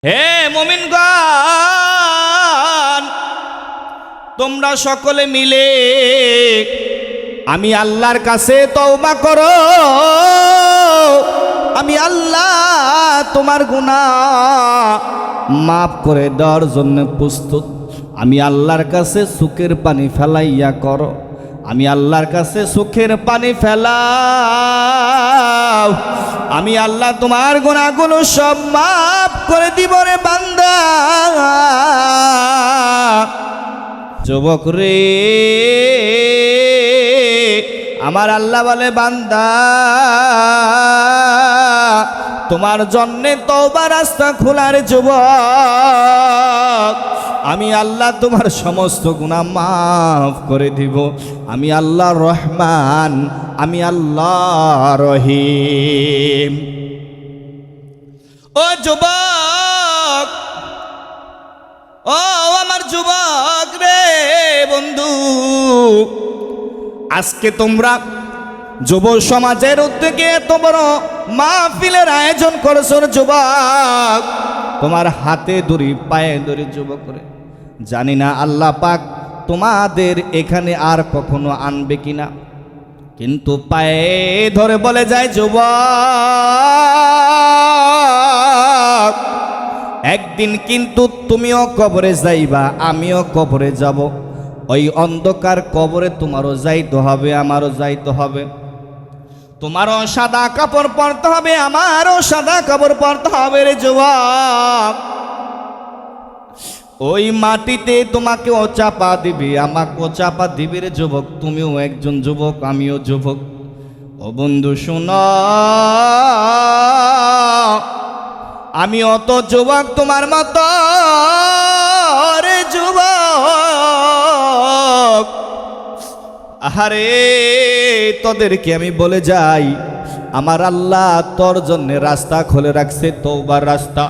হে মুমিনগণ, তোমরা সকলে মিলে আমি আল্লাহর কাছে তওবা করো। আমি আল্লাহ তোমার গুনাহ মাফ করে দেওয়ার জন্য প্রস্তুত। আমি আল্লাহর কাছে চোখের পানি ফেলাইয়া করো। আমি আল্লাহর কাছে চোখের পানি ফেলাও। আমি আল্লাহ তোমার গুনাহগুলো সব মাফ করে দিব রে বান্দা। যুবক রে, আমার আল্লাহ বলে বান্দা, তোমার জন্যে তওবা রাস্তা খোলার যুবক। আমি আল্লাহ তোমার সমস্ত গুনাহ মাফ করে দিব। আমি আল্লাহ রহমান, আমি আল্লাহ রহিম। ও যুবক, ও আমার যুবক রে বন্ধু, আজকে তোমরা যুব সমাজের উদ্যোগে এত বড় মাহফিলের আয়োজন করেছো যুবক। তোমার হাতে ধরি পায়ে ধরি যুবক রে, জানি না আল্লাহ পাক তোমাদের এখানে আর কখনো আনবে কিনা, কিন্তু পায়ে ধরে বলে যায় যুবক, একদিন কিন্তু তুমিও কবরে যাইবা, আমিও কবরে যাব। ওই অন্ধকার কবরে তোমারও যাইতে হবে, আমারও যাইতে হবে। তোমারও সাদা কাপড় পরতে হবে, আমারও সাদা কাপড় পরতে হবে রে যুবক। ওই মাটিতে তোমাকেও চাপা দিবে, আমাকেও চাপা দিবে রে যুবক। তুমিও একজন যুবক, আমিও যুবক। ও বন্ধু শোনো, আমিও তো যুবক তোমার মতো রে যুবক। আহারে, তোদেরকে আমি বলে যাই, আমার আল্লাহ তোর জন্য রাস্তা খুলে রাখছে, তওবার রাস্তা।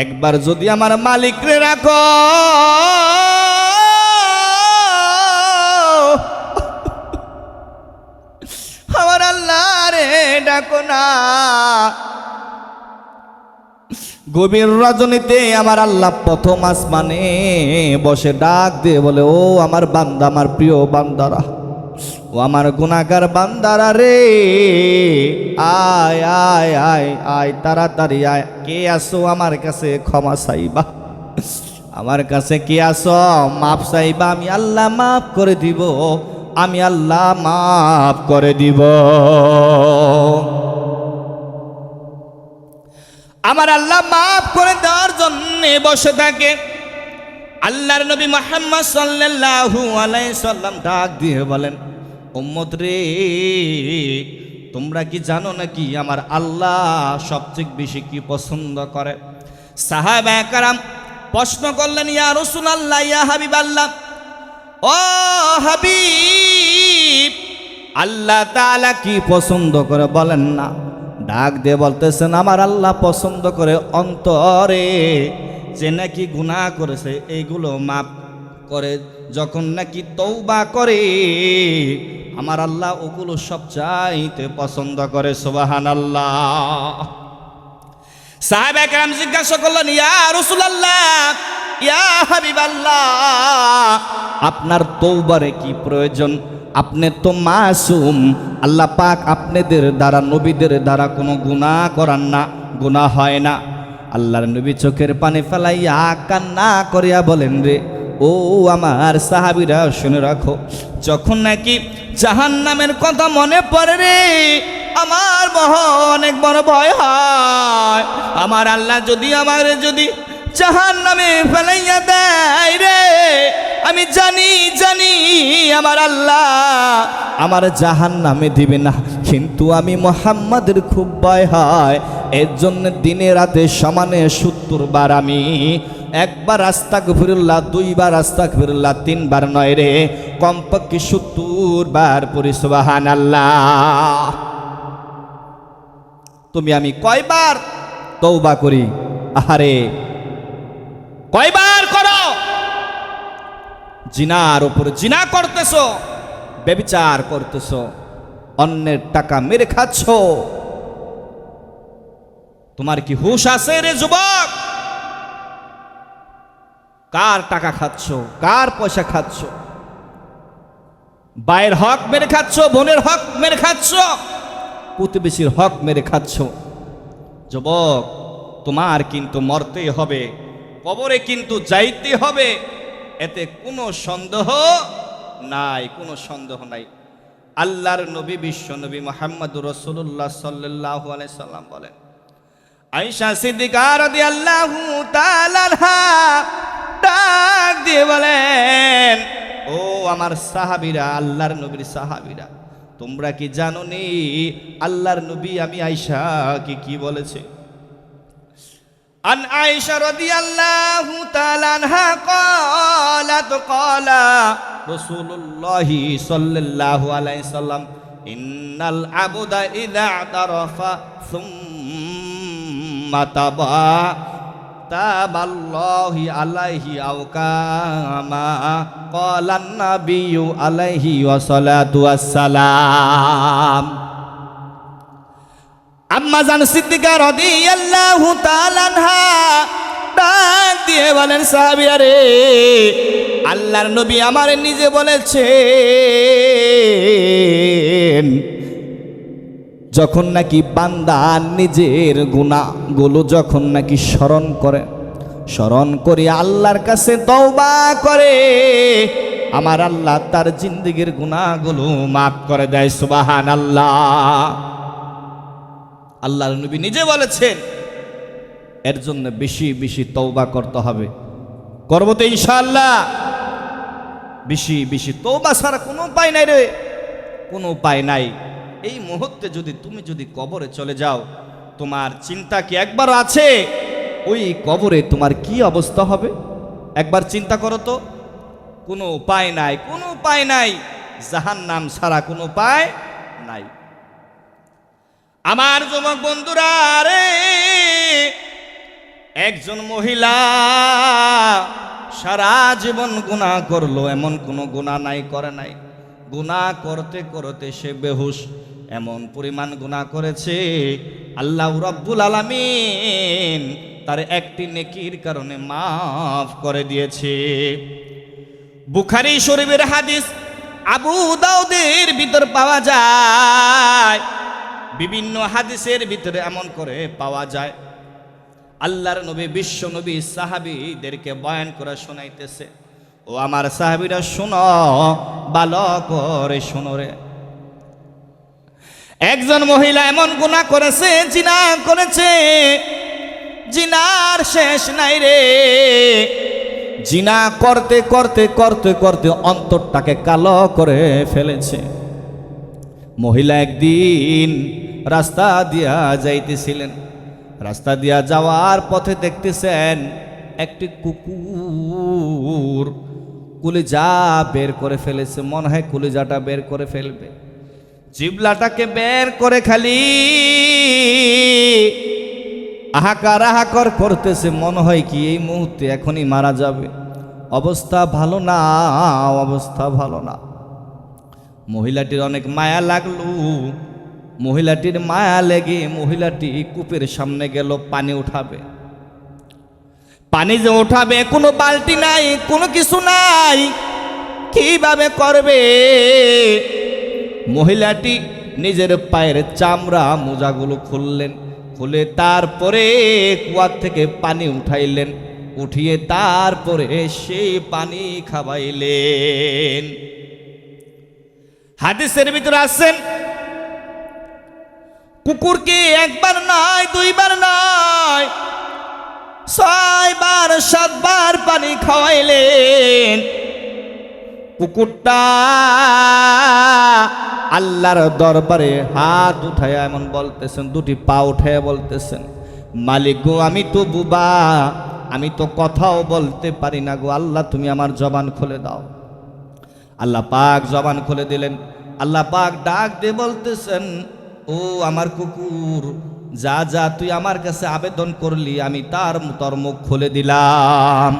একবার যদি আমার মালিক রে রাখো, আমার আল্লাহ রে ডাকো না। গভীর রজনীতে আমার আল্লাহ প্রথম আসমানে বসে ডাক দিয়ে বলে, ও আমার বান্দা, আমার প্রিয় বান্দারা, ও আমার গুনাহগার বান্দারা রে, আয় আয় আয় আয়, তাড়াতাড়ি আয়। কে আসো আমার কাছে ক্ষমা চাইবা? আমার কাছে কে আসো মাফ চাইবা? আমি আল্লাহ মাফ করে দিব, আমি আল্লাহ মাফ করে দিব। আমার আল্লাহ মাফ করে দেওয়ার জন্য বসে থাকে। আল্লাহর নবী মুহাম্মদ সাল্লাল্লাহু আলাইহি সাল্লাম ডাক দিয়ে বলেন, উম্মত রে, তোমরা কি জানো নাকি আমার আল্লাহ সবচেয়ে বেশি কি পছন্দ করে? সাহাবায়ে কেরাম প্রশ্ন করলেন, ইয়া রাসূলুল্লাহ, ইয়া হাবিবাল্লাহ, ও হাবিব, আল্লাহ তাআলা কি পছন্দ করে বলেন না? ডাক দিয়ে বলতেছেন, আমার আল্লাহ পছন্দ করে অন্তরে যে নাকি গুনাহ করেছে এইগুলো মাফ করে, যখন নাকি তওবা করে আমার আল্লাহ ওগুলো সব চাইতে পছন্দ করে। সুবহানাল্লাহ। সাহাবায়ে কেরাম জিজ্ঞাসা করলেন, ইয়া রাসূলুল্লাহ, ইয়া হাবিবাল্লাহ, আপনার তওবারে কি প্রয়োজন? আপনি তো মাসুম, আল্লাহ পাক আপনাদের দ্বারা, নবীদের দ্বারা কোনো গুনাহ করান না, গুনাহ হয় না। আল্লাহর নবী চোখের পানি ফেলাইয়া কান্না করিয়া বলেন, রে ও আমার সাহাবীরা, শুনে রাখো, যখন নাকি জাহান্নামের কথা মনে পড়ে রে, আমার অনেক বড় ভয় হয়। আমার আল্লাহ যদি যদি জাহান্নামে ফেলাইয়া দেয় রে, আমি জানি আমার আল্লাহ আমার জাহান্নামে দিবে না, কিন্তু আমি মুহাম্মাদের খুব ভয় হয়। এর জন্য দিনে রাতে সমানে 70 বার আমি একবার আস্তাগফিরুল্লাহ, 2 বার আস্তাগফিরুল্লাহ, 3 বার নয় রে, কমপক্ষে 70 বার পড়ি সুবহানাল্লাহ। তুমি আমি কয়বার তওবা করি? আহারে, কয়বার করো? জিনার উপর জিনা করতেছো, ব্যভিচার করতেছো, অন্যের টাকা মেরে খাচ্ছো, তোমার কি হুঁশ আছে রে যুবক? কার টাকা খাচ্ছ, কার পয়সা খাচ্ছ? ভাইয়ের হক মেরে খাচ্ছ, বোনের হক মেরে খাচ্ছ, প্রতিবেশীর হক মেরে খাচ্ছ। যুবক, তোমার কিন্তু মরতেই হবে, কবরে কিন্তু যাইতে হবে, এতে কোনো সন্দেহ নাই, কোনো সন্দেহ নাই। আল্লাহর নবী, বিশ্ব নবী মুহাম্মদুর রাসূলুল্লাহ সাল্লাল্লাহু আলাইহি সাল্লাম বলেন, আয়েশা সিদ্দিকা রাদিয়াল্লাহু তাআলা আনহা ডাক দিয়ে বলেন, ও আমার সাহাবীরা, আল্লাহর নবীর সাহাবীরা, তোমরা কি জানো নি আল্লাহর নবী আমি আয়েশাকে কি বলেছে? আন আয়েশা রাদিয়াল্লাহু তাআলা আনহা ক্বালাত ক্বালা রাসূলুল্লাহি সাল্লাল্লাহু আলাইহি সাল্লাম, ইন্নাল আবদা ইযা তারাফা সুম্মা তাবাল্লাহি আলাইহি আও কামা ক্বালান নাবিয়্যু আলাইহি ওয়া সালাতু ওয়াসসালাম। আম্মা জান সিদ্দিকা রাদিয়াল্লাহু তাআলা আনহা ডাক দিয়ে বলেন, সাহাবীরা রে, আল্লাহর নবী আমারে নিজে বলেছেন, যখন নাকি বান্দা নিজের গুনাহগুলো যখন নাকি স্মরণ করে আল্লাহর কাছে তওবা করে, আমার আল্লাহ তার জিন্দেগীর গুনাহগুলো মাফ করে দেয়। সুবহানাল্লাহ। আল্লাহর নবী নিজে বলেছেন, এর জন্য বেশি বেশি তওবা করতে হবে। করব তো ইনশাআল্লাহ। বেশি বেশি তওবা ছাড়া কোনো উপায় নাই রে, কোনো উপায় নাই। এই মুহূর্তে তুমি যদি কবরে চলে যাও, তোমার চিন্তা কি একবার আছে ওই কবরে তোমার কি অবস্থা হবে? একবার চিন্তা করো তো। কোনো উপায় নাই, কোনো উপায় নাই, জাহান্নাম ছাড়া কোনো উপায় নাই। আমার যুবক বন্ধুরা রে, একজন মহিলা সারা জীবন গুনাহ করলো, এমন কোনো গুনাহ নাই করে নাই। গুনাহ করতে করতে সে বেহুশ, এমন পরিমাণ গুনাহ করেছে, আল্লাহ রাব্বুল আলামিন তার একটি নেকির কারণে মাফ করে দিয়েছে। বুখারী শরীফের হাদিস, আবু দাউদের ভিতর পাওয়া যায়, বিভিন্ন হাদিসের ভিতরে এমন করে পাওয়া যায়, আল্লাহর নবী, বিশ্ব নবী সাহাবীদেরকে বয়ান করে শোনাইতেছে, ও আমার সাহাবীরা শোনো, ভালো করে শোনো রে। একজন মহিলা এমন গুনাহ করেছে, জিনা করেছে, জিনার শেষ নাই রে। জিনা করতে করতে করতে করতে অন্তরটাকে কালো করে ফেলেছে। মহিলা একদিন রাস্তা দিয়া যাইতেছিলেন, রাস্তা দিয়া যাওয়ার পথে দেখতেছেন একটি কুকুর কলিজা বের করে ফেলেছে। মনে হয় কলিজাটা বের করে ফেলবে, জিবলাটাকে বের করে খালি হাহাকার করতেছে। মনে হয় কি এই মুহূর্তে এখনই মারা যাবে। অবস্থা ভালো না, অবস্থা ভালো না। মহিলাটির অনেক মায়া লাগলো। মহিলাটির মায়া লেগে মহিলাটি কূপের সামনে গেল পানি উঠাবে। পানি যে উঠাবে, কোনো বালতি নাই, কোনো কিছু নাই, কিভাবে করবে? মহিলাটি নিজের পায়ের চামড়া মোজাগুলো খুললেন, খুলে তারপরে কুয়ার থেকে পানি উঠাইলেন, উঠিয়ে তারপরে সেই পানি খাওয়াইলেন। হাদিসের ভিতরে আছেন, কুকুরকে একবার নয়, দুইবার নয়, 6 বার 7 বার পানি খাওয়াইলেন। কুকুরটা আল্লাহর দরবারে হাত উঠায় এমন বলতেছেন, দুটি পা উঠায় বলতেছেন, মালিক গো, আমি তো বুবা, আমি তো কথাও বলতে পারি না গো, আল্লাহ তুমি আমার জবান খুলে দাও। আল্লাহ পাক জবান খুলে দিলেন। আল্লাহ পাক ডাক দিয়ে বলতেছেন, ও আমার কুকুর, যা যা তুই আমার কাছে আবেদন করলি, আমি তোর মুখ খুলে দিলাম।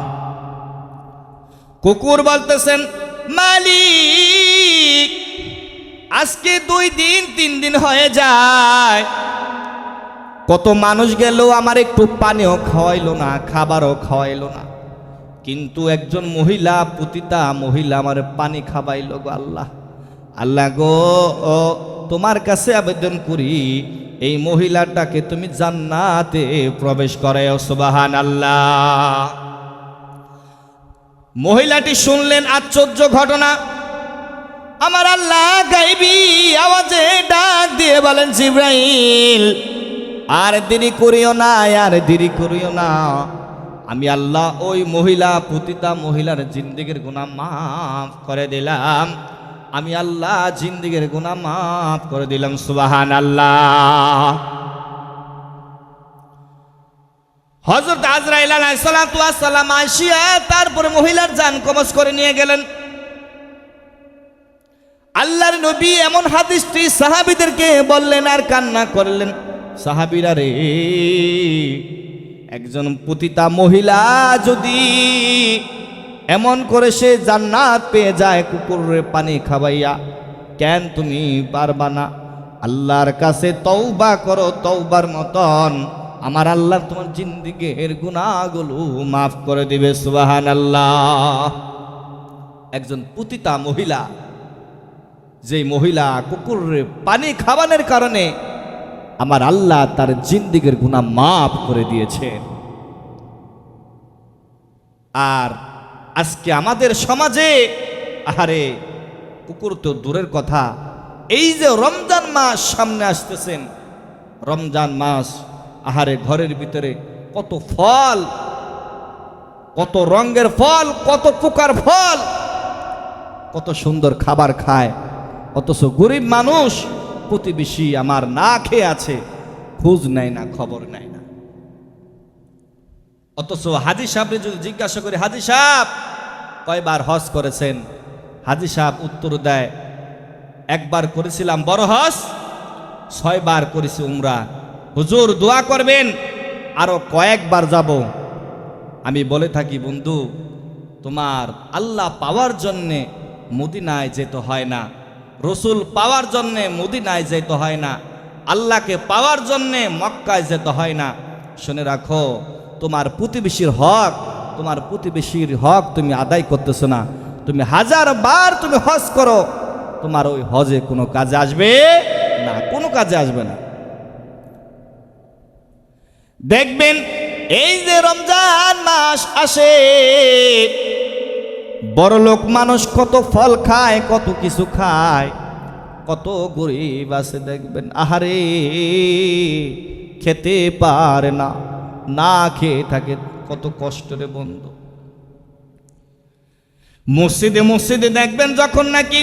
কুকুর বলতেছেন, মালিক, আজকে 2 দিন 3 দিন হয়ে যায়, কত মানুষ গেল, আমার একটু পানিও খাওয়াইলো না, খাবারও খাওয়াইলো না। কিন্তু একজন মহিলা, পতিতা মহিলা আমার পানি খাবাইল গো আল্লাহ। আল্লাহ গো, তোমার কাছে আবেদন করি এই মহিলাটাকে তুমি জান্নাতে প্রবেশ করাও, সুবহানাল্লাহ। মহিলাটি শুনলেন আশ্চর্য ঘটনা। আমার আল্লাহ গায়বী আওয়াজে ডাক দিয়ে বলেন, জিবরাইল আর দেরি করিও না, আর দেরি করিও না। আমি আল্লাহ ওই মহিলা, পতিতা মহিলার জিন্দেগির গুনাহ মাফ করে দিলাম। আমি আল্লাহ জিন্দেগির গুনাহ মাফ করে দিলাম, সুবহানাল্লাহ। হযরত আজরাইল আলাইহিস সালাতু ওয়াস সালাম আসিয়া তারপরে মহিলার জান কবজ করে নিয়ে গেলেন। আল্লাহর নবী এমন হাদিসটি সাহাবীদেরকে বললেন আর কান্না করলেন, সাহাবীরা রে, একজন পতিতা মহিলা যদি এমন করে সে জান্নাত পেয়ে যায় কুকুরের পানি খাওয়াইয়া, কেন তুমি পারবা না? আল্লাহর কাছে তওবা করো, তওবার মতন আমার আল্লাহ তোমার জিন্দেগির গুনাহগুলো মাফ করে দিবে, সুবহানাল্লাহ। একজন পতিতা মহিলা, যে মহিলা কুকুরের পানি খাওয়ানোর কারণে আমার আল্লাহ তার জিন্দেগির গুনাহ মাফ করে দিয়েছেন। আর আজকে আমাদের সমাজে, আরে কুকুর তো দূরের কথা, এই যে রমজান মাস সামনে আসতেছেন, রমজান মাস, আহারে ঘরের ভিতরে কত ফল, কত রঙের ফল, কত প্রকার ফল, কত সুন্দর খাবার খায়, অথচ গরিব মানুষ প্রতিবেশী আমার না খেয়ে আছে, খোঁজ নেয় না, খবর নেয় না। অথচ হাজী সাহেবকে যদি জিজ্ঞাসা করি, হাজী সাহেব কয়বার হজ করেছেন? হাজী সাহেব উত্তর দেয়, একবার করেছিলাম বড় হজ, 6 বার করেছি উমরা। হুজুর দোয়া করবেন আরো কয়েকবার যাব। আমি বলে থাকি, বন্ধু তোমার আল্লাহ পাওয়ার জন্যে মদিনায় যেতে হয় না, রসুল পাওয়ার জন্যে মদিনায় যেতে হয় না, আল্লাহকে পাওয়ার জন্যে মক্কায় যেতে হয় না। শুনে রাখো, তোমার প্রতিবেশীর হক, তোমার প্রতিবেশীর হক তুমি আদায় করতেছো না। তুমি 1000 বার তুমি হজ করো, তোমার ওই হজে কোনো কাজে আসবে না, কোনো কাজে আসবে না। দেখবেন এই যে রমজান মাস আসে, বড়লোক মানুষ কত ফল খায়, কত কিছু খায়, কত গরিব আছে দেখবেন আহারে খেতে পারে না, না খেয়ে থাকে, কত কষ্টরে বন্ধু। মসজিদে মসজিদে দেখবেন যখন নাকি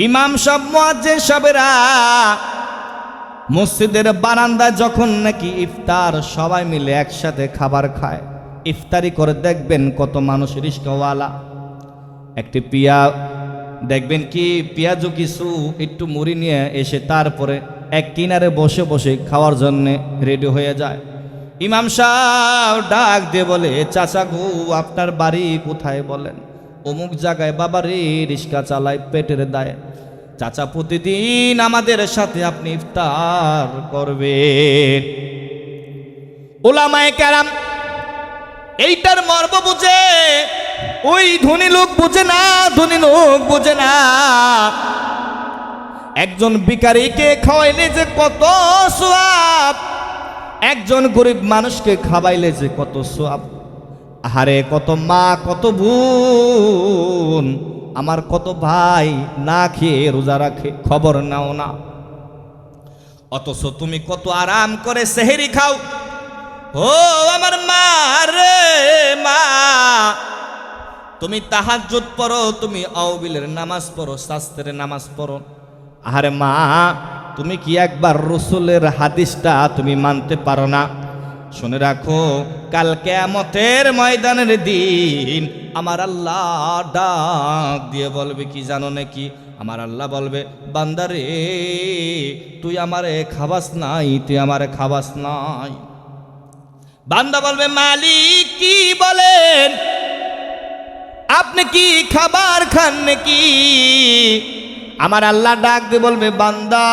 ইমাম সাহেব, মুয়াজ্জিন সাহেবরা মসজিদের বারান্দায় যখন নাকি ইফতার সবাই মিলে একসাথে খাবার খায়, ইফতারি করে দেখবেন কত মানুষ, রিস্কাওয়ালা একটি পিয়া দেখবেন কি পেঁয়াজও কিছু একটু মুড়ি নিয়ে এসে তারপরে এক কিনারে বসে বসে খাওয়ার জন্যে রেডি হয়ে যায়। ইমাম সাহেব ডাক দিয়ে বলে, চাচা গো আপনার বাড়ি কোথায়? বলেন অমুক জায়গায়। বাবা রে, রিস্কা চালায় পেটের দায়। চাচা প্রতিদিন আমাদের সাথে আপনি ইফতার করবেন। উলামায়ে কেরাম এইটার মর্ম বুঝে, ওই ধনী লোক বুঝে না, ধনী লোক বুঝে না। একজন ভিখারিকে খাওয়াইলে যে কত সওয়াব, একজন গরিব মানুষকে খাওয়াইলে যে কত সওয়াব। আহারে কত মা, কত বোন, আমার কত ভাই না খেয়ে রোজা রাখে, খবর নাও না। অথচ তুমি কত আরাম করে সেহরি খাও। ও আমার মা রে মা, তুমি তাহাজ্জুদ পড়ো, তুমি আউবিলের নামাজ পড়ো, শাস্ত্রের নামাজ পড়ো। আরে মা, তুমি কি একবার রসুলের হাদিসটা তুমি মানতে পারো না? শুনে রাখো, কাল কিয়ামতের ময়দানের দিন আমার আল্লাহ ডাক দিয়ে বলবে কি জানো নাকি? আমার আল্লাহ বলবে, বান্দারে তুই আমারে খাবাস নাই, তুই আমারে খাবাস নাই। বান্দা বলবে, মালিক কি বলেন, আপনি কি খাবার খান নাকি? আমার আল্লাহ ডাক দিয়ে বলবে, বান্দা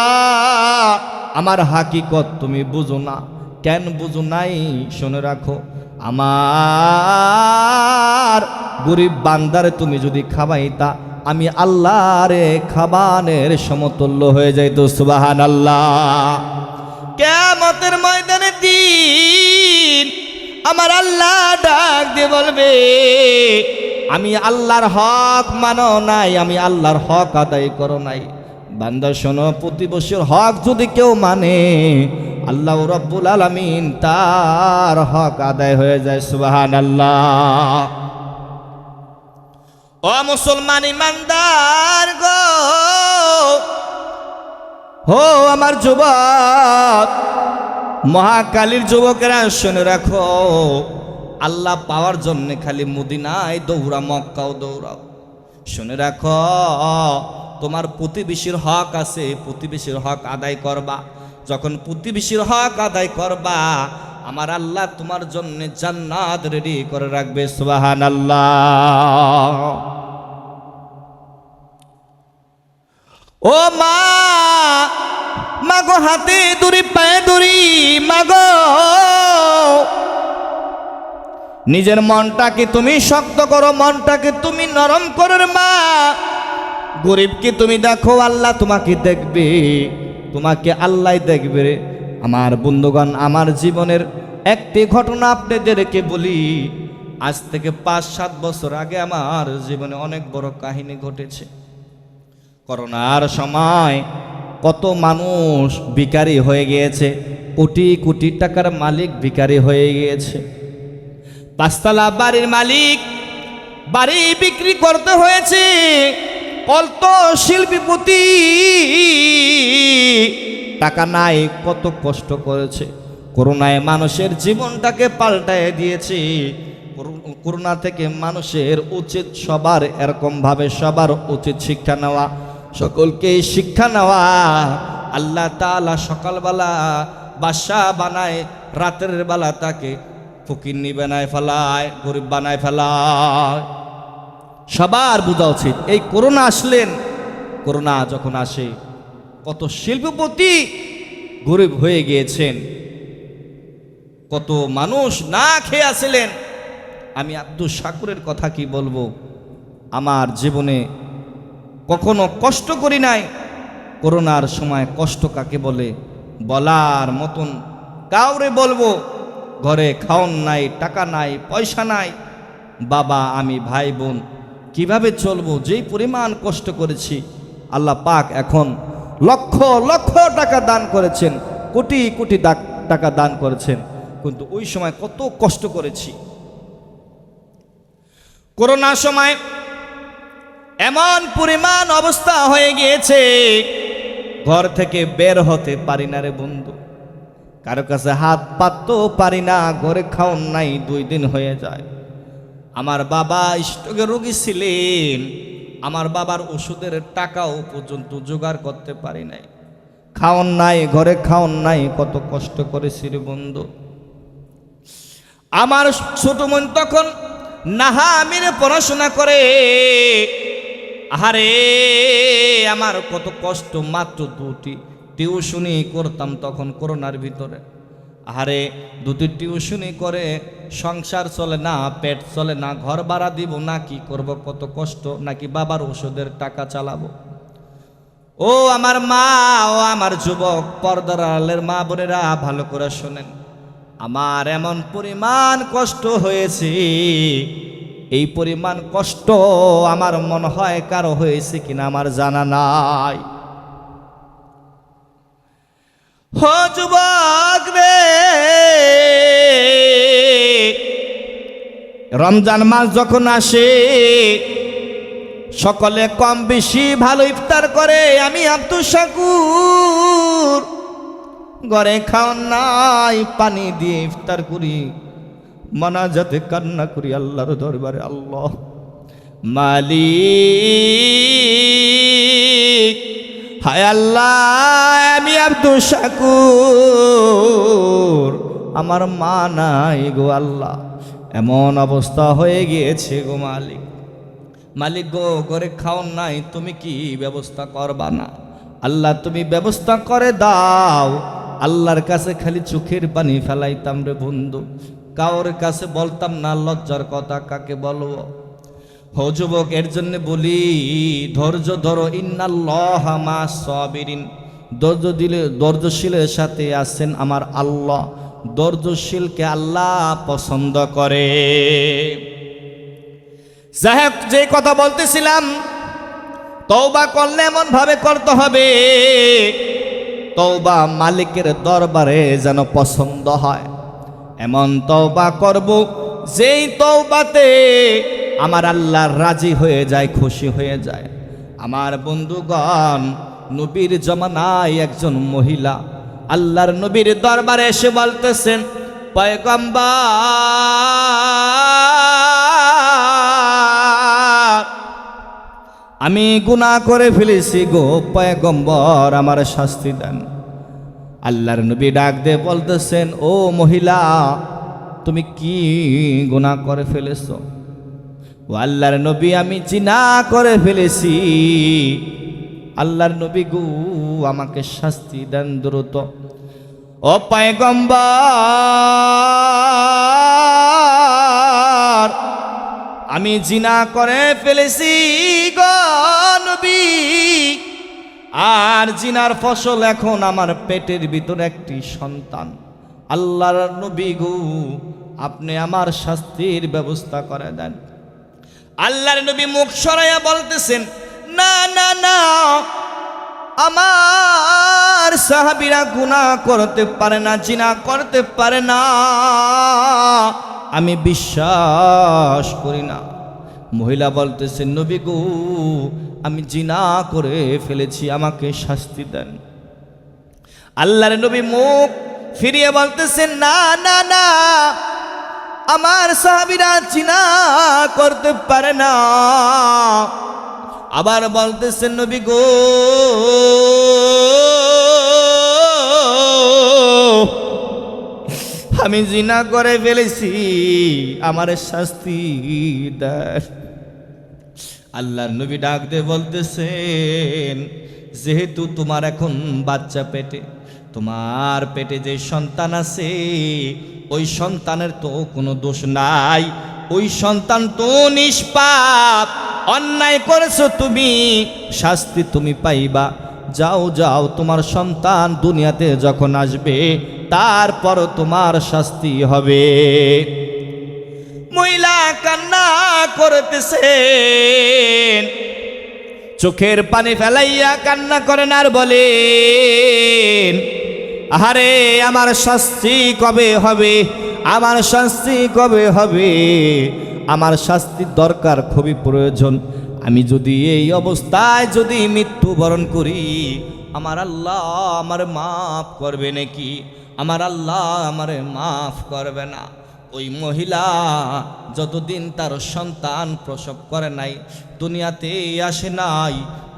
আমার হাকিকত তুমি বুঝো না। কেন বুঝো নাই? শুনে রাখো, আমার গরিব বান্দারে তুমি যদি খাওয়াইতা আমি আল্লাহরে খাবানের সমতুল্য হয়ে যাইতো। সুবহানাল্লাহ। কিয়ামতের ময়দানে দিন আমার আল্লাহ ডাক দিয়ে বলবে, আমি আল্লাহর হক মানো নাই, আমি আল্লাহর হক আদায় করো নাই। বান্দা শোনো, প্রতিবেশীর হক যদি কেউ মানে আল্লাহ রাব্বুল আলামিন তার হক আদায় হয়ে যায়। সুবহানাল্লাহ। ও মুসলমান ইমানদার গো, হো আমার যুবক, মহাকালীর যুবকেরা শুনে রাখো, আল্লাহ পাওয়ার জন্য খালি মদিনায় দৌড়া, মক্কাও দৌড়াও। শুনে রাখো, তোমার প্রতিবেশীর হক আছে, প্রতিবেশীর হক আদায় করবা। যখন প্রতিবেশীর হক আদায় করবা আমার আল্লাহ তোমার জন্য জান্নাত রেডি করে রাখবে। সুবহানাল্লাহ। ও মা, মাগো হাতে দড়ি পায়ে দড়ি, মাগো নিজের মনটাকে তুমি শক্ত করো, মনটাকে তুমি নরম করো মা। গরিবকে তুমি দেখো, আল্লাহ তোমাকে দেখবে, তোমাকে আল্লাহ দেখবে রে। আমার বন্ধুগণ, আমার জীবনের একটি ঘটনা আপনাদেরকে বলি। আজ থেকে 5-7 বছর আগে আমার জীবনে অনেক বড় কাহিনী ঘটেছে। করোনার সময় কত মানুষ ভিখারি হয়ে গিয়েছে, কোটি কোটি টাকার মালিক ভিখারি হয়ে গিয়েছে। 5 তলা বাড়ির মালিক, বাড়ি বিক্রি করতে হয়েছে। কত শিল্পীপতি টাকা নাই, কত কষ্ট করেছে। করোনায় মানুষের জীবনটাকে পাল্টায় দিয়েছে। করোনা থেকে মানুষের উচিত সবার এরকমভাবে সবার উচিত শিক্ষা নেওয়া, সকলকে শিক্ষা নেওয়া। আল্লাহ তাআলা সকালবেলা বাদশা বানায়, রাতের বেলা তাকে ফকিন্নি বানায় ফেলায়, গরিব বানায় ফেলায়। সবার বোঝা উচিত, এই করোনা আসলেন, করোনা যখন আসে কত শিল্পপতি গরিব হয়ে গিয়েছেন, কত মানুষ না খেয়ে আসলেন। আমি আব্দুল শাকুরের কথা কি বলবো, আমার জীবনে কখনো কষ্ট করি নাই। করোনার সময় কষ্ট কাকে বলে বলার মতন কাউরে বলবো। ঘরে খাওন নাই, টাকা নাই, পয়সা নাই, বাবা আমি ভাই বোন কিভাবে চলবো? যেই পরিমাণ কষ্ট করেছি, আল্লাহ পাক এখন লক্ষ লক্ষ টাকা দান করেছেন, কোটি কোটি টাকা দান করেছেন, কিন্তু ওই সময় কত কষ্ট করেছি। করোনার সময় এমন পরিমাণ অবস্থা হয়ে গিয়েছে, ঘর থেকে বের হতে পারি না রে বন্ধু, কারো কাছে হাত পাততেও পারি না, ঘরে খাওন নাই, 2 দিন হয়ে যায়। আমার বাবা স্ট্রোকের রোগী ছিলেন, আমার বাবার ওষুধের টাকাও পর্যন্ত জোগাড় করতে পারি নাই। খাওন নাই, ঘরে খাওন নাই, কত কষ্ট করেছি রে বন্ধু। আমার ছোট বোন তখন নাহামিরে পড়াশোনা করে। আরে আমার কত কষ্ট, মাত্র 2টি টিউশনি করতাম তখন করোনার ভিতরে। আরে 2টি টিউশনি করে সংসার চলে না, পেট চলে না, ঘর ভাড়া দিব না, কি করব, কত কষ্ট, নাকি বাবার ওষুধের টাকা চালাবো। ও আমার মা, ও আমার যুবক পর্দার আড়ালের মা বোনেরা ভালো করে শোনেন, আমার এমন পরিমাণ কষ্ট হয়েছে, এই পরিমাণ কষ্ট আমার মনে হয় কারো হয়েছে কিনা আমার জানা নাই। হো যুবক রে, রমজান মাস যখন আসে সকলে কম বেশি ভালো ইফতার করে। আমি আব্দুল শাকুর ঘরে খাওয়ান নাই, পানি দিয়ে ইফতার করি, মানাজাতে কান্না করি আল্লাহর দরবারে, আল্লাহ মালিক, হায় আল্লাহ আমি আব্দুল শাকুর, আমার মা নাই গো আল্লাহ, এমন অবস্থা হয়ে গিয়েছে গো মালিক। মালিক গো, ঘরে খাওন নাই, তুমি কি ব্যবস্থা করবা না? আল্লাহ তুমি ব্যবস্থা করে দাও। আল্লাহর কাছে খালি চোখের পানি ফেলাইতাম রে বন্ধু। কাউর কাছে বলতাম না, লজ্জার কথা কাকে বলবো। হো যুবক, এর জন্য বলি ধৈর্য ধরো, ইন্নাল্লাহা মা'আস সাবিরিন। ধৈর্যশীলের সাথে আছেন আমার আল্লাহ। ধৈর্যশীলকে আল্লাহ পছন্দ করে। যাই হোক, যে কথা বলতেছিলাম, তওবা করলে এমন ভাবে করতে হবে তওবা মালিকের দরবারে যেন পছন্দ হয়। এমন তওবা করব যেই তওবাতে আমার আল্লাহ রাজি হয়ে যায়, খুশি হয়ে যায়। আমার বন্ধুগণ, নবীর জমানায় একজন মহিলা আল্লাহর নবীর দরবারে এসে বলতেছেন, পয়গম্বর, আমি গুনাহ করে ফেলেছি গো পয়গম্বর, আমার শাস্তি দেন। আল্লাহর নবী ডাক দিয়ে বলতেছেন, ও মহিলা, তুমি কি গুনাহ করে ফেলেছো? ও আল্লাহর নবী, আমি জিনা করে ফেলেছি। আল্লাহর নবী গো, আমাকে শাস্তি দেন দ্রুত। ও পয়গম্বর, আমি জিনা করে ফেলেছি গো নবী, আর জিনার ফসল এখন আমার পেটের ভিতরে একটি সন্তান। আল্লাহর নবী গো, আপনি আমার শাস্তির ব্যবস্থা করে দেন। আল্লাহর নবী মুখ সরাইয়া বলতেছেন, না না না, আমার সাহাবীরা গুনাহ করতে পারে না, জিনা করতে পারে না, আমি বিশ্বাস করি না। মহিলা বলতেছেন, নবী গো, আমি জিনা করে ফেলেছি, আমাকে শাস্তি দেন। আল্লাহর নবী মুখ ফিরিয়ে বলতেছেন, না না না, আমার সাহাবীরা জিনা করতে পারে না। আবার বলতেছেন, নবী গো, আমি জিনা করে ফেলেছি, আমার শাস্তি দেন। আল্লাহর নবী ডাক দিয়ে বলতেছেন, যেহেতু তোমার এখন বাচ্চা পেটে, তোমার পেটে যে সন্তান আছে, ওই সন্তানের তো কোনো দোষ নাই, ওই সন্তান তো নিষ্পাপ, অন্যায় করেছো তুমি, শাস্তি তুমি পাইবা। যাও যাও, তোমার সন্তান দুনিয়াতে যখন আসবে তারপর তোমার শাস্তি হবে। মহিলা কান্না করতেছেন, চোখের পানি ফেলাইয়া কান্না করেন আর বলেন, আহারে, আমার শাস্তি কবে হবে, আমার শাস্তি কবে হবে, আমার শাস্তির দরকার, খুবই প্রয়োজন। আমি যদি এই অবস্থায় যদি মৃত্যুবরণ করি, আমার আল্লাহ আমার মাফ করবে নাকি? আমার আল্লাহ আমারে মাফ করবে না। ওই মহিলা যতদিন তার সন্তান প্রসব করে নাই, দুনিয়াতে আসে নাই,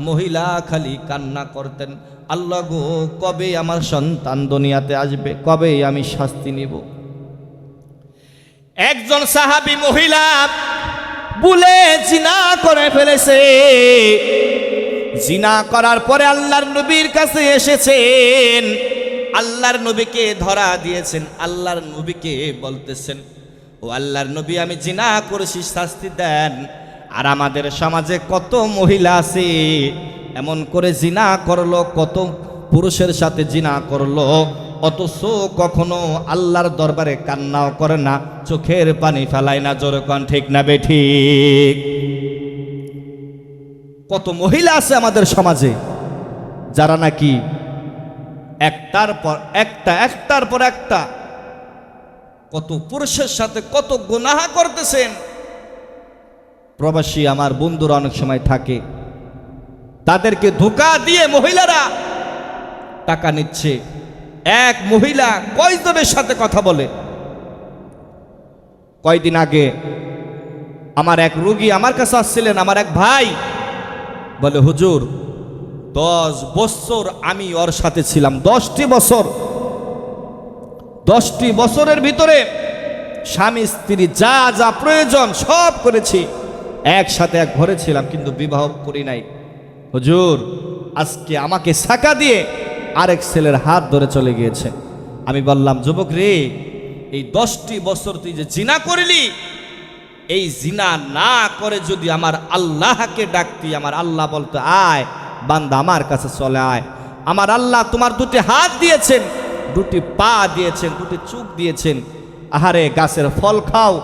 মহিলা খালি কান্না করতেন, আল্লাহ গো, কবে আমার সন্তান দুনিয়াতে আসবে, কবে আমি শাস্তি নিব। একজন সাহাবী মহিলা ভুলে জিনা করে ফেলেছে। জিনা করার পরে আল্লাহর নবীর কাছে এসেছেন, আল্লাহর নবীকে ধরা দিয়েছেন। আল্লাহর নবীকে বলতেছেন, ও আল্লাহর নবী, আমি জিনা করেছি, শাস্তি দেন। আর আমাদের সমাজে কত মহিলা আছে এমন করে জিনা করলো, কত পুরুষের সাথে জিনা করলো, অথচ কখনো আল্লাহর দরবারে কান্নাও করে না, চোখের পানি ফেলায় না। জোরে কোন ঠিক না বেঠিক? কত মহিলা আছে আমাদের সমাজে যারা নাকি একটার পর একটা কত পুরুষের সাথে কত গুনাহ করতেছেন। প্রবাসী আমার বন্ধুরা অনেক সময় থাকে, তাদেরকে ধোঁকা দিয়ে মহিলারা টাকা নিচ্ছে। এক মহিলা কয়জনের সাথে কথা বলে। কয়দিন আগে আমার এক রোগী আমার কাছে আসছিলেন, আমার এক ভাই বলে, হুজুর, 10 বছর আমি ওর সাথে ছিলাম, 10টি বছর। 10টি বছরের ভিতরে স্বামী স্ত্রী যা যা প্রয়োজন সব করেছি, একসাথে এক ঘরে ছিলাম, কিন্তু বিবাহ করি নাই। হুজুর, আজকে আমাকে সাকা দিয়ে আরেক ছেলের হাত ধরে চলে গিয়েছে। আমি বললাম, যুবক রে, এই 10টি বছর তুই যে জিনা করলি, এই জিনা না করে যদি আমার আল্লাহকে ডাকতি, আমার আল্লাহ বলতো আয় বান্দা আমার কাছে চলে আয়, আমার আল্লাহ তোমার 2টি হাত দিয়েছেন, 2টি পা দিয়েছেন, 2টি চোখ দিয়েছেন, আহারে গাছের ফল খাও,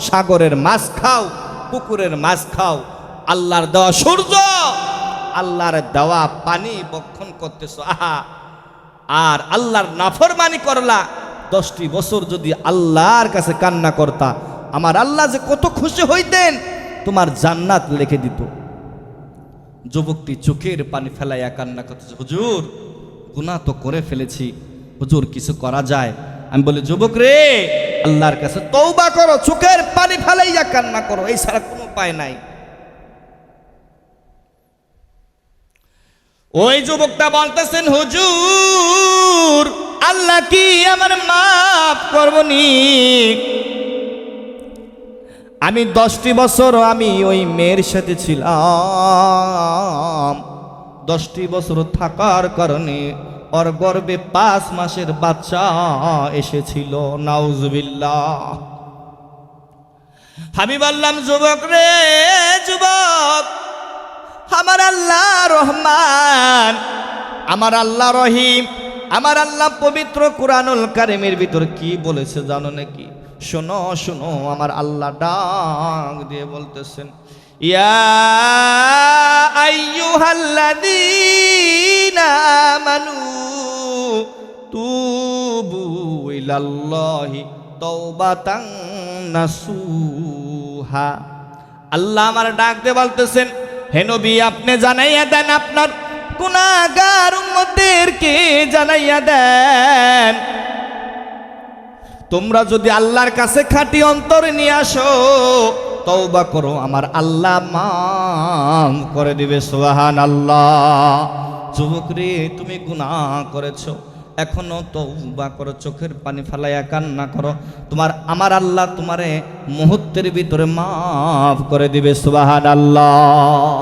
সাগরের মাছ খাও, পুকুরের মাছ খাও, আল্লাহর দেওয়া সূর্য, আল্লাহর দেওয়া পানি বক্ষণ করতেছো, আহা, আর আল্লাহর নাফরমানি করলা। 10টি বছর যদি আল্লাহর কাছে কান্না করতা, আমার আল্লাহ যে কত খুশি হইতেন, তোমার জান্নাত লিখে দিত। যুবকটি চোখের পানি ফেলাইয়া কান্না করতেছে, হুজুর গুনাহ তো করে ফেলেছি, হুজুর কিছু করা যায়? আমি বলি, যুবক রে, আল্লাহর কাছে তওবা করো, চোখের পানি ফেলাইয়া কান্না করো, এই ছাড়া কোনো উপায় নাই। ওই যুবকটা বলতেছেন, হুজুর আল্লাহ কি আমার মাফ করবনি? আমি 10টি বছর আমি ওই মেয়ের সাথে ছিলাম, 10টি বছর থাকার কারণে ওর গর্ভে 5 মাসের বাচ্চা এসেছিল। নাউজুবিল্লাহ। আমি বললাম, যুবক রে যুবক, আমার আল্লাহ রহমান, আমার আল্লাহ রহিম, আমার আল্লাহ পবিত্র কুরআনুল কারীমের ভিতর কি বলেছে জানো নাকি? শোনো শোনো, আমার আল্লাহ ডাক দিয়ে বলতেছেন, ইয়া আইয়ুহাল্লাযীনা আমানু তুবু ইলাল্লাহি তাওবাতান নাসুহা। আল্লাহ আমার ডাক দিয়ে বলতেছেন, হে নবী আপনি জানাইয়া দেন, আপনার গুনাহগার উম্মতদেরকে জানাইয়া দেন, তোমরা যদি আল্লাহর কাছে খাঁটি অন্তর নিয়ে আসো, তওবা করো, আমার আল্লাহ মাফ করে দিবে। সুবহানাল্লাহ। যুবক রে, তুমি গুনাহ করেছো, এখনো তওবা করো, চোখের পানি ফেলাইয়া কান্না করো, তোমার আমার আল্লাহ তোমারে মুহূর্তের ভিতরে মাফ করে দিবে। সুবহানাল্লাহ।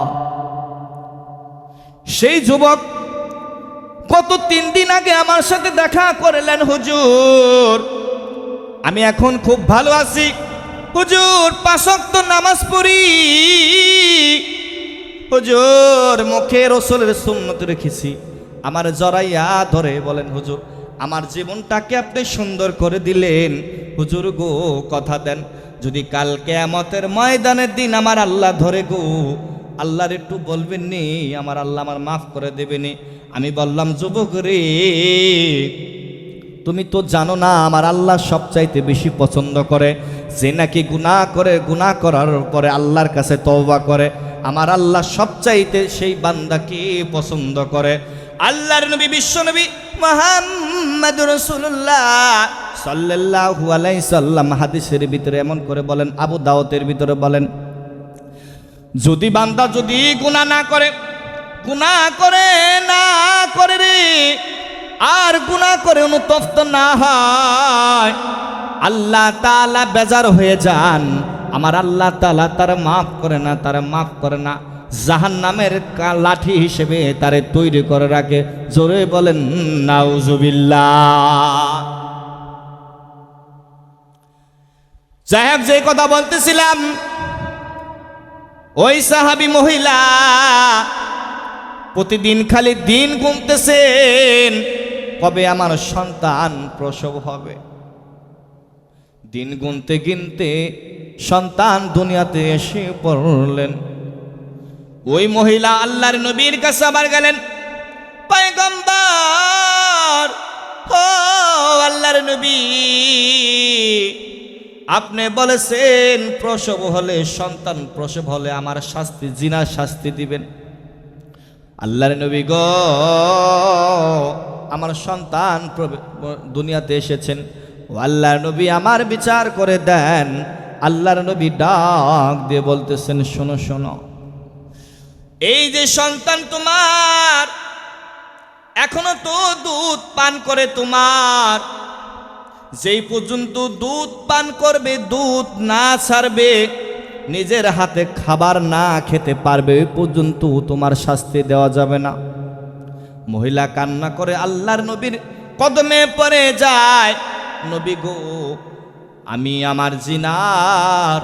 সেই যুবক কত 3 দিন আগে আমার সাথে দেখা করলেন, হুজুর আমি এখন খুব ভালো আছি, হুজুর 5 ওয়াক্ত নামাজ পড়ি, হুজুর মুখে রাসূলের সুন্নত রেখেছি। আমার জড়াইয়া ধরে বলেন, হুজুর আমার জীবনটাকে আপনি সুন্দর করে দিলেন, হুজুর গো কথা দেন, যদি কাল কিয়ামতের ময়দানের দিন আমার আল্লাহ ধরে গো, আল্লাহর একটু বলবেন নি, আমার আল্লাহ আমার মাফ করে দেবেনি? আমি বললাম, যুবক রে তুমি তো জানো না, আমার আল্লাহ সবচাইতে বেশি পছন্দ করে যে নাকি গুনাহ করে, গুনাহ করার পরে আল্লাহর কাছে তওবা করে, আমার আল্লাহ সবচাইতে সেই বান্দাকে পছন্দ করে। আল্লাহর নবী বিশ্ব নবী মুহাম্মদুর রাসূলুল্লাহ সাল্লাল্লাহু আলাইহি সাল্লাম হাদিসের ভিতরে এমন করে বলেন, আবু দাউদের ভিতরে বলেন, যদি বান্দা যদি গুনাহ না করে, গুনাহ করে না করে রে, আর গুনাহ করে অনুতপ্ত না হয়, আল্লাহ তাআলা বেজার হয়ে যান, আমার আল্লাহ তাআলা তার মাফ করে না, তার মাফ করে না, জাহান্নামের লাঠি হিসেবে তারে তৈরি করে রাখে। জোরে বলেন নাউজুবিল্লাহ। যাই হোক, যে কথা বলতেছিলাম, ওই সাহাবী মহিলা প্রতিদিন খালি দিন গুনতেছেন, কবে আমার সন্তান প্রসব হবে। দিন গুনতে গুনতে সন্তান দুনিয়াতে এসে পড়লেন। ওই মহিলা আল্লাহর নবীর কাছে আবার গেলেন, পয়গম্বর, ও আল্লাহর নবী, আপনি বলেছেন প্রসব হলে, সন্তান প্রসব হলে আমার শাস্তি, জিনার শাস্তি দিবেন। আল্লাহর নবী গো, আমার সন্তান দুনিয়াতে এসেছেন, ও আল্লাহর নবী আমার বিচার করে দেন। আল্লাহর নবী ডাক দিয়ে বলতেছেন, শোনো শোনো, এই যে সন্তান তোমার এখনো তো দুধ পান করে, তোমার যেই পর্যন্ত দুধ পান করবে, দুধ না ছাড়বে, নিজের হাতে খাবার না খেতে পারবে, ওই পর্যন্ত তোমার শাস্তি দেওয়া যাবে না। মহিলা কান্না করে আল্লাহর নবীর কদমে পড়ে যায়, নবী গো, আমি আমার জিনার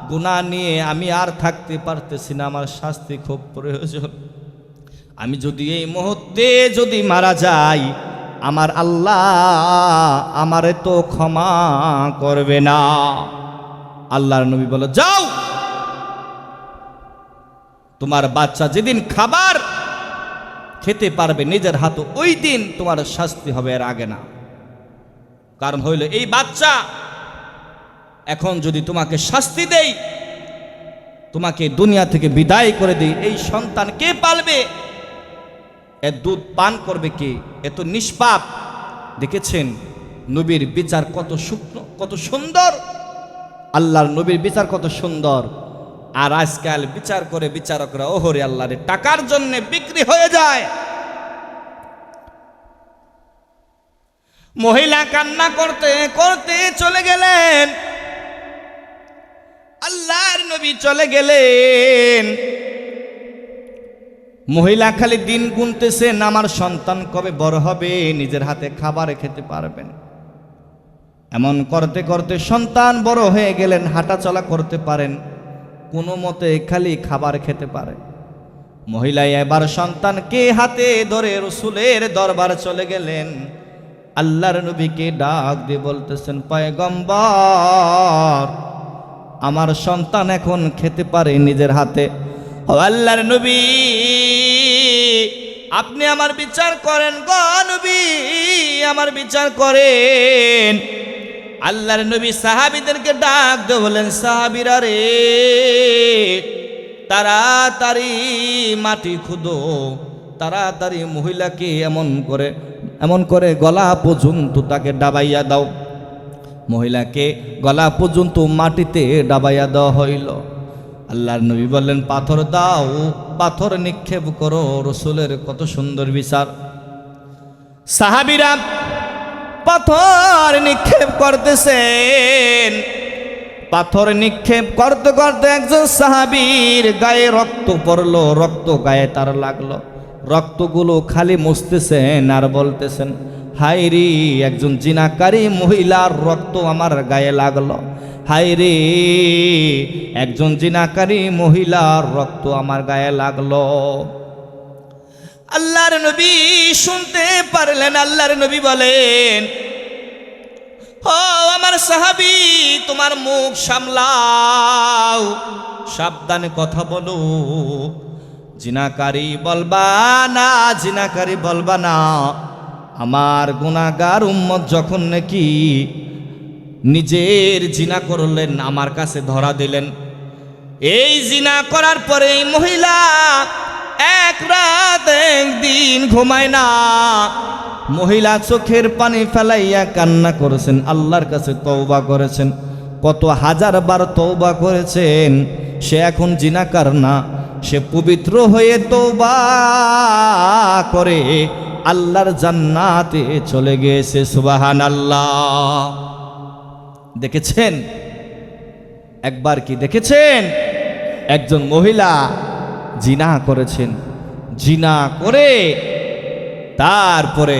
গুনাহ নিয়ে আমি আর থাকতে পারতেছি না, আমার শাস্তি খুব প্রয়োজন। আমি যদি এই মুহূর্তে যদি মারা যাই, আমার আল্লাহ আমারে তো ক্ষমা করবে না। আল্লাহর নবী বলে, যাও, তোমার বাচ্চা যেদিন খাবার খেতে পারবে নিজের হাতে, ওই দিন তোমার শাস্তি হবে, এর আগে না। কারণ হইল এই বাচ্চা এখন যদি তোমাকে শাস্তি দেই, তোমাকে দুনিয়া থেকে বিদায় করে দেই, এই সন্তান কে পালবে? এর দুধ পান করবে কে? এত নিষ্পাপ। দেখেছেন নবীর বিচার কত শুকনো, কত সুন্দর। আল্লাহর নবীর বিচার কত সুন্দর। আর আজকাল বিচার করে বিচারকরা ওহরে আল্লাহর টাকার জন্য বিক্রি হয়ে যায়। মহিলা কান্না করতে করতে চলে গেলেন, আল্লাহর নবী চলে গেলেন। মহিলা খালি দিন গুনতেছেন, আমার সন্তান কবে বড় হবে, নিজের হাতে খাবার খেতে পারবেন। এমন করতে করতে সন্তান বড় হয়ে গেলেন, হাঁটা চলা করতে পারেন, কোনো মতে খালি খাবার খেতে পারে। মহিলা এবার সন্তানকে হাতে ধরে রাসূলের দরবার চলে গেলেন। আল্লাহর নবীকে ডাক দিয়ে বলতেছেন, পয়গম্বর, আমার সন্তান এখন খেতে পারে নিজের হাতে। ও আল্লাহর নবী, আপনি আমার বিচার করেন গো নবী, আমার বিচার করেন। আল্লাহর নবী সাহাবীদেরকে ডাক দিয়ে বলেন, সাহাবীরা রে, তাড়াতাড়ি মাটি খুদো, তাড়াতাড়ি মহিলাকে এমন করে গলা পর্যন্ত তাকে ডাবাইয়া দাও। মহিলাকে গলা পর্যন্ত মাটিতে ডাবাইয়া দেওয়া হইল। আল্লাহর নবী বললেন, পাথর দাও, পাথর নিক্ষেপ করো। রাসূলের কত সুন্দর বিচার। সাহাবীরা পাথর নিক্ষেপ করতেছেন। পাথর নিক্ষেপ করতে করতে একজন সাহাবীর গায়ে রক্ত পড়লো, রক্ত গায়ে তার লাগলো। রক্তগুলো খালি মুছতেছেন আর বলতেছেন, হায় রে, একজন জিনাকারী মহিলার রক্ত আমার গায়ে লাগলো। হায় রে, একজন জিনাকারী মহিলার রক্ত আমার গায়ে লাগলো। আল্লাহর নবী শুনতে পারলেন। আল্লাহর নবী বলেন, ও আমার সাহাবী, তোমার মুখ সামলাও, সাবধানে কথা বলো। জিনাকারী বলবা না, জিনাকারী বলবা না। আমার গুনাহগার উম্মত যখন নাকি নিজের জিনা করলেন, আমার কাছে ধরা দিলেন। এই জিনা করার পরে এই মহিলা এক রাত একদিন ঘুমায় না। মহিলা চোখের পানি ফেলাইয়া কান্না করেছেন, আল্লাহর কাছে তওবা করেছেন। কত হাজার বার তওবা করেছেন। সে এখন জিনাকার না, সে পবিত্র হয়ে তওবা করে আল্লাহর জান্নাতে চলে গেছে। সুবহানাল্লাহ। দেখেছেন একবার কি দেখেছেন? একজন মহিলা জিনা করেছেন, জিনা করে তারপরে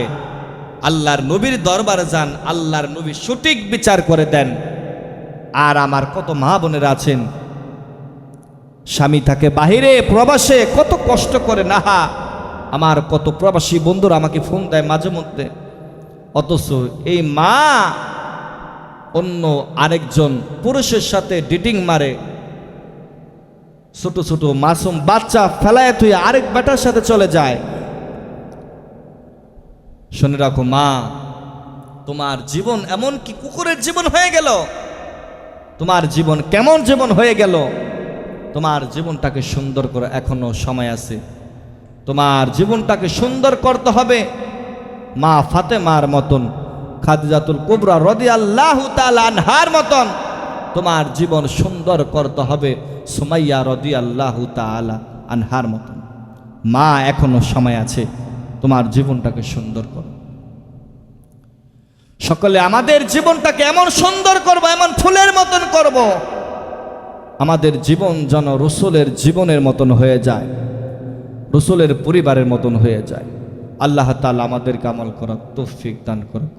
আল্লাহর নবীর দরবারে যান, আল্লাহর নবী সঠিক বিচার করে দেন। আর আমার কত মা বোনেরা আছেন, স্বামী থাকে বাহিরে প্রবাসে, কত কষ্ট করে, নাহা আমার কত প্রবাসী বন্ধুরা আমাকে ফোন দেয় মাঝে মধ্যে, অথচ এই মা অন্য আরেকজন পুরুষের সাথে ডেটিং মারে, ছোট ছোট মাসুম বাচ্চা ফেলায় তুই আরেক বেটার সাথে চলে যায়। শুনে রাখো মা, তোমার জীবন এমন কি কুকুরের জীবন হয়ে গেল? তোমার জীবন কেমন জীবন হয়ে গেল? তোমার জীবনটাকে সুন্দর করে এখনো সময় আছে। তোমার জীবনটাকে সুন্দর করতে হবে। মা ফাতেমার মতন, খাদিজাতুল কুবরা রাদিয়াল্লাহু তাআলা আনহার মতন তোমার জীবন সুন্দর করতে হবে। সুমাইয়া রাদিয়াল্লাহু তাআলা আনহার মতন। মা এখনো সময় আছে, তোমার জীবনটাকে সুন্দর করো। সকলে আমাদের জীবনটাকে এমন সুন্দর করব, এমন ফুলের মতন করব, আমাদের জীবন যেন রাসূলের জীবনের মতন হয়ে যায়, রাসূলের পরিবারের মতন হয়ে যায়। আল্লাহ তাআলা আমাদেরকে আমল করার তৌফিক দান করুন।